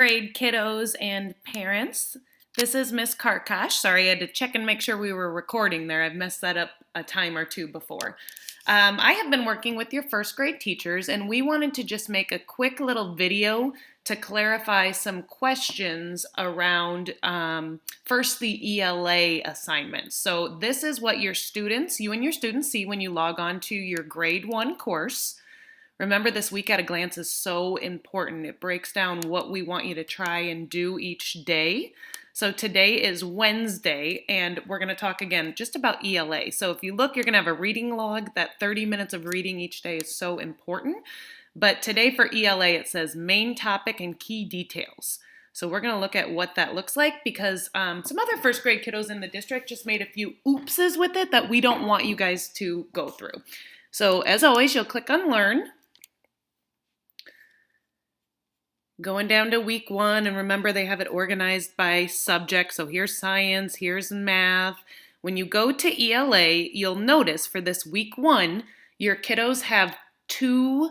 grade kiddos and parents. This is Miss Karkash. Sorry, I had to check and make sure we were recording there. I've messed that up a time or two before. I have been working with your first grade teachers, and we wanted to just make a quick little video to clarify some questions around first the ELA assignments. So this is what you and your students see when you log on to your grade 1 course. Remember, this week at a glance is so important. It breaks down what we want you to try and do each day. So today is Wednesday, and we're going to talk again just about ELA. So if you look, you're going to have a reading log. That 30 minutes of reading each day is so important. But today for ELA, it says main topic and key details. So we're going to look at what that looks like because some other first grade kiddos in the district just made a few oopses with it that we don't want you guys to go through. So as always, you'll click on Learn. Going down to week 1, and remember they have it organized by subject. So here's science, here's math. When you go to ELA, you'll notice for this week 1, your kiddos have 2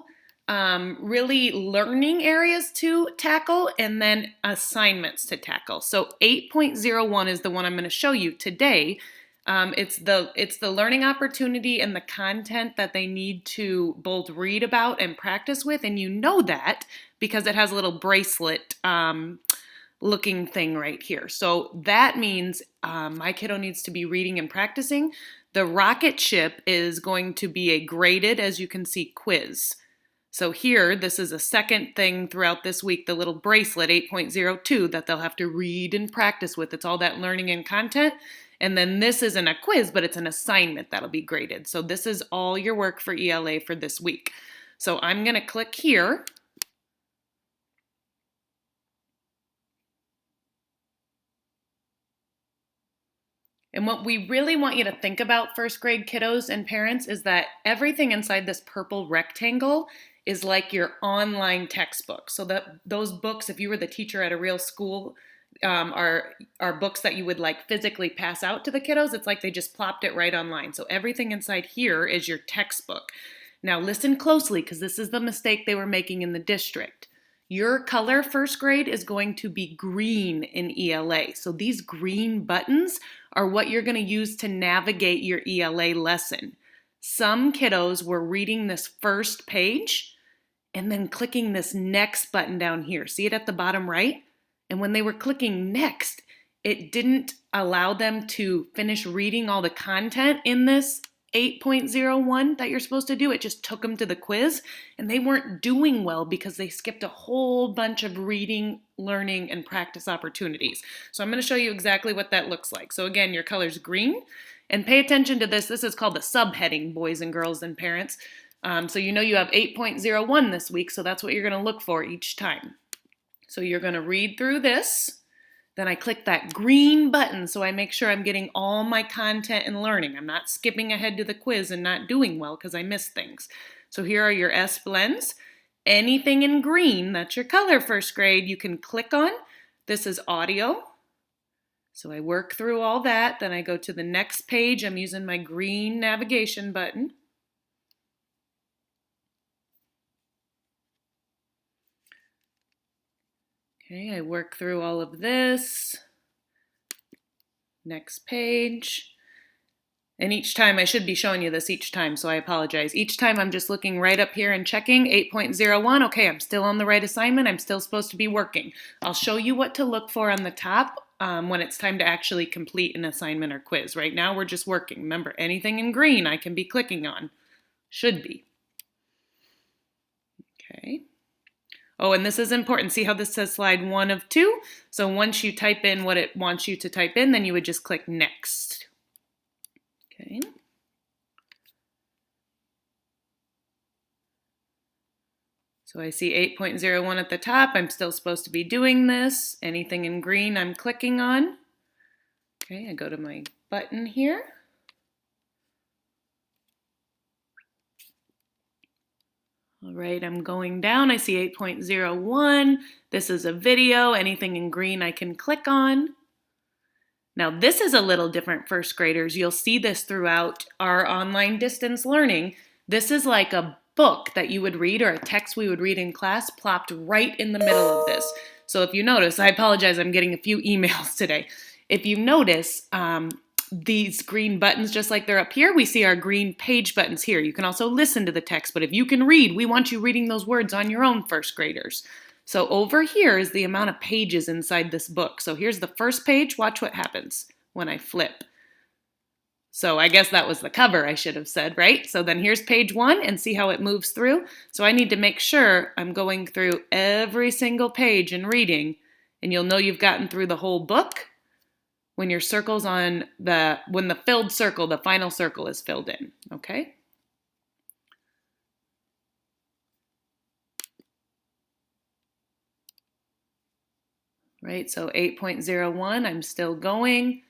really learning areas to tackle and then assignments to tackle. So 8.01 is the one I'm going to show you today. It's the learning opportunity and the content that they need to both read about and practice with, and you know that because it has a little bracelet looking thing right here. So that means my kiddo needs to be reading and practicing. The rocket ship is going to be a graded, as you can see, quiz. So here, this is a second thing throughout this week, the little bracelet 8.02 that they'll have to read and practice with. It's all that learning and content. And then this isn't a quiz, but it's an assignment that'll be graded. So this is all your work for ELA for this week. So I'm going to click here. And what we really want you to think about, first grade kiddos and parents, is that everything inside this purple rectangle is like your online textbook. So that those books, if you were the teacher at a real school, are books that you would like physically pass out to the kiddos. It's like they just plopped it right online. So everything inside here is your textbook. Now listen closely because this is the mistake they were making in the district. Your color first grade is going to be green in ELA. So these green buttons are what you're going to use to navigate your ELA lesson. Some kiddos were reading this first page and then clicking this next button down here. See it at the bottom right? And when they were clicking next, it didn't allow them to finish reading all the content in this 8.01 that you're supposed to do. It just took them to the quiz, and they weren't doing well because they skipped a whole bunch of reading, learning, and practice opportunities. So I'm going to show you exactly what that looks like. So again, your color's green, and pay attention to this. This is called the subheading, boys and girls and parents. So you know you have 8.01 this week, so that's what you're going to look for each time. So you're going to read through this. Then I click that green button so I make sure I'm getting all my content and learning. I'm not skipping ahead to the quiz and not doing well because I missed things. So here are your S blends. Anything in green, that's your color first grade, you can click on. This is audio. So I work through all that. Then I go to the next page. I'm using my green navigation button. Okay, I work through all of this. Next page. And each time, I should be showing you this each time, so I apologize. Each time I'm just looking right up here and checking 8.01. Okay, I'm still on the right assignment. I'm still supposed to be working. I'll show you what to look for on the top when it's time to actually complete an assignment or quiz. Right now, we're just working. Remember, anything in green I can be clicking on. Should be. Okay. Oh, and this is important. See how this says slide 1 of 2? So once you type in what it wants you to type in, then you would just click next. Okay. So I see 8.01 at the top. I'm still supposed to be doing this. Anything in green I'm clicking on. Okay, I go to my button here. All right, I'm going down. I see 8.01. This is a video. Anything in green I can click on. Now this is a little different, first graders. You'll see this throughout our online distance learning. This is like a book that you would read or a text we would read in class plopped right in the middle of this. So if you notice, I apologize, I'm getting a few emails today. If you notice, these green buttons, just like they're up here, we see our green page buttons here. You can also listen to the text, but if you can read, we want you reading those words on your own, first graders. So over here is the amount of pages inside this book. So here's the first page. Watch what happens when I flip. So I guess that was the cover, I should have said, right? So then here's page 1 and see how it moves through. So I need to make sure I'm going through every single page and reading, and you'll know you've gotten through the whole book when your circle's on when the filled circle, the final circle is filled in, okay? Right, so 8.01, I'm still going.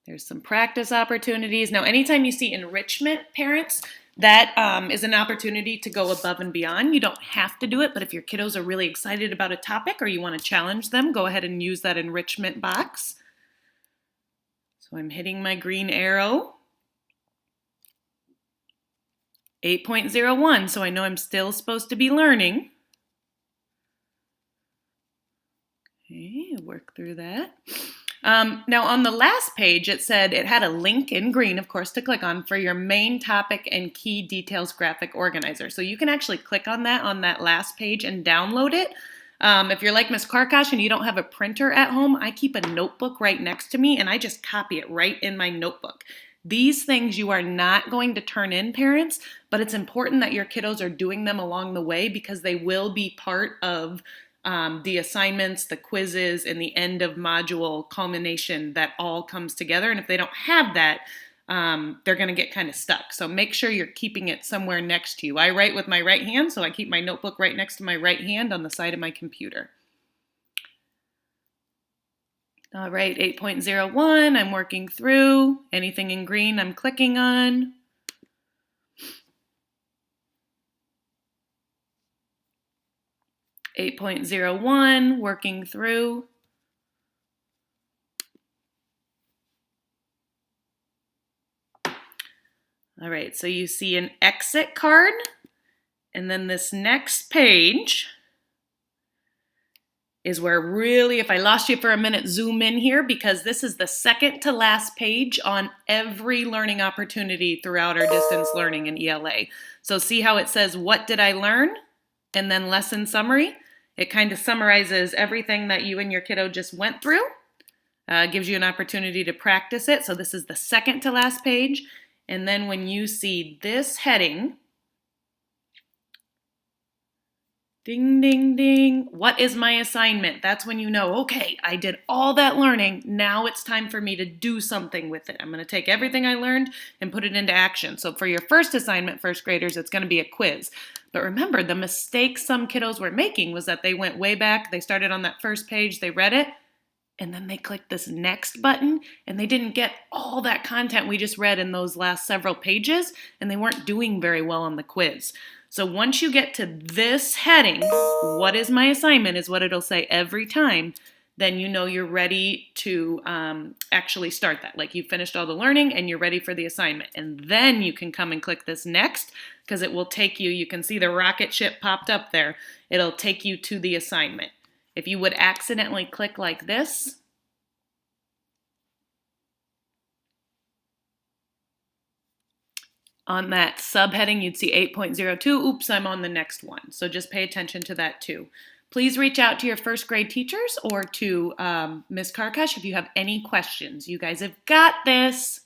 There's some practice opportunities. Now, anytime you see enrichment, parents, that is an opportunity to go above and beyond. You don't have to do it, but if your kiddos are really excited about a topic or you want to challenge them, go ahead and use that enrichment box. So I'm hitting my green arrow. 8.01, so I know I'm still supposed to be learning. Okay, work through that. Now on the last page, it said it had a link in green, of course, to click on for your main topic and key details graphic organizer. So you can actually click on that last page and download it. If you're like Ms. Karkash and you don't have a printer at home, I keep a notebook right next to me and I just copy it right in my notebook. These things you are not going to turn in, parents, but it's important that your kiddos are doing them along the way because they will be part of the assignments, the quizzes, and the end of module culmination that all comes together. And if they don't have that, they're going to get kind of stuck. So make sure you're keeping it somewhere next to you. I write with my right hand, so I keep my notebook right next to my right hand on the side of my computer. All right, 8.01, I'm working through. Anything in green I'm clicking on. .01, working through. All right, so you see an exit card, and then this next page is where really, if I lost you for a minute, zoom in here because this is the second to last page on every learning opportunity throughout our distance learning in ELA. So see how it says, what did I learn? And then lesson summary. It kind of summarizes everything that you and your kiddo just went through. Gives you an opportunity to practice it. So this is the second to last page. And then when you see this heading, ding, ding, ding, what is my assignment? That's when you know, okay, I did all that learning. Now it's time for me to do something with it. I'm going to take everything I learned and put it into action. So for your first assignment, first graders, it's going to be a quiz. But remember, the mistake some kiddos were making was that they went way back. They started on that first page, they read it, and then they clicked this next button, and they didn't get all that content we just read in those last several pages, and they weren't doing very well on the quiz. So once you get to this heading, what is my assignment is what it'll say every time, then you know you're ready to actually start that. Like you finished all the learning and you're ready for the assignment. And then you can come and click this next because it will take you, you can see the rocket ship popped up there. It'll take you to the assignment. If you would accidentally click like this, on that subheading, you'd see 8.02. Oops, I'm on the next one. So just pay attention to that too. Please reach out to your first grade teachers or to Ms. Karkash if you have any questions. You guys have got this.